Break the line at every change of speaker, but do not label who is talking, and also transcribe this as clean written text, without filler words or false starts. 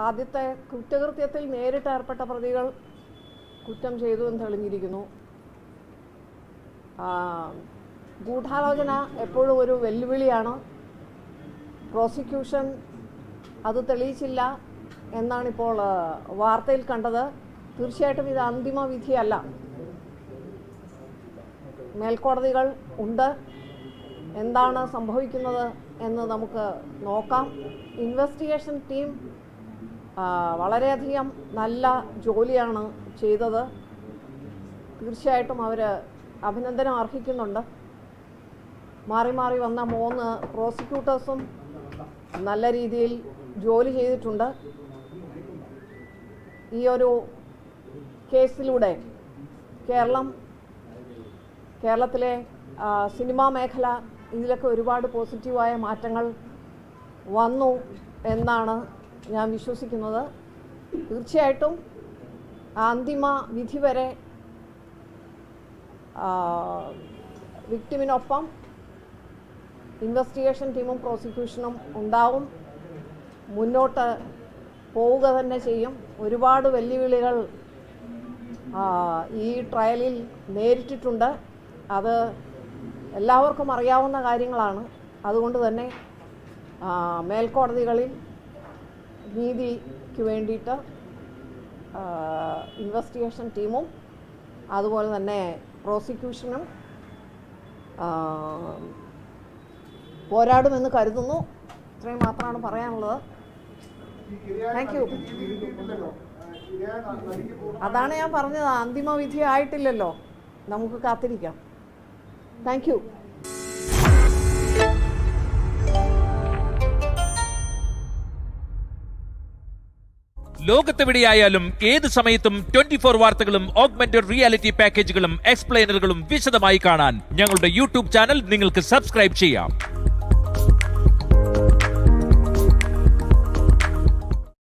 ആദ്യത്തെ കുറ്റകൃത്യത്തിൽ നേരിട്ട് ഏർപ്പെട്ട പ്രതികൾ കുറ്റം ചെയ്തു എന്ന് തെളിഞ്ഞിരിക്കുന്നു. ഗൂഢാലോചന എപ്പോഴും ഒരു വെല്ലുവിളിയാണ്. പ്രോസിക്യൂഷൻ അത് തെളിയിച്ചില്ല എന്നാണിപ്പോൾ വാർത്തയിൽ കണ്ടത്. തീർച്ചയായിട്ടും ഇത് അന്തിമ വിധിയല്ല. മേൽക്കോടതികൾ ഉണ്ട്. എന്താണ് സംഭവിക്കുന്നത് എന്ന് നമുക്ക് നോക്കാം. ഇൻവെസ്റ്റിഗേഷൻ ടീം വളരെയധികം നല്ല ജോലിയാണ് ചെയ്തത്. തീർച്ചയായിട്ടും അവർ അഭിനന്ദനം അർഹിക്കുന്നുണ്ട്. മാറി മാറി വന്ന 3 പ്രോസിക്യൂട്ടേഴ്സും നല്ല രീതിയിൽ ജോലി ചെയ്തിട്ടുണ്ട്. ഈ ഒരു കേസിലൂടെ കേരളത്തിലെ സിനിമാ മേഖല ഇതിലൊക്കെ ഒരുപാട് പോസിറ്റീവായ മാറ്റങ്ങൾ വന്നു എന്നാണ് ഞാൻ വിശ്വസിക്കുന്നത്. തീർച്ചയായിട്ടും അന്തിമ വിധി വരെ വിക്ടിമിനൊപ്പം ഇൻവെസ്റ്റിഗേഷൻ ടീമും പ്രോസിക്യൂഷനും ഉണ്ടാവും. മുന്നോട്ട് പോവുക തന്നെ ചെയ്യും. ഒരുപാട് വെല്ലുവിളികൾ ഈ ട്രയലിൽ നേരിട്ടിട്ടുണ്ട്. അത് എല്ലാവർക്കും അറിയാവുന്ന കാര്യങ്ങളാണ്. അതുകൊണ്ട് തന്നെ മേൽക്കോടതികളിൽ നീതിക്ക് വേണ്ടിയിട്ട് ഇൻവെസ്റ്റിഗേഷൻ ടീമും അതുപോലെ തന്നെ പ്രോസിക്യൂഷനും പോരാടുമെന്ന് കരുതുന്നു. ഇത്രയും മാത്രമാണ് പറയാനുള്ളത്. Thank you. അതാണ് ഞാൻ പറഞ്ഞത്, അന്തിമ വിധി ആയിട്ടില്ലല്ലോ, നമുക്ക് കാത്തിരിക്കാം. Thank you.
ലോകത്തെവിടെയായാലും ഏത് സമയത്തും 24 വാർത്തകളും ഓഗ്മെന്റഡ് റിയാലിറ്റി പാക്കേജുകളും എക്സ്പ്ലെയിനറുകളും വിശദമായി കാണാൻ ഞങ്ങളുടെ യൂട്യൂബ് ചാനൽ നിങ്ങൾക്ക് സബ്സ്ക്രൈബ് ചെയ്യാം.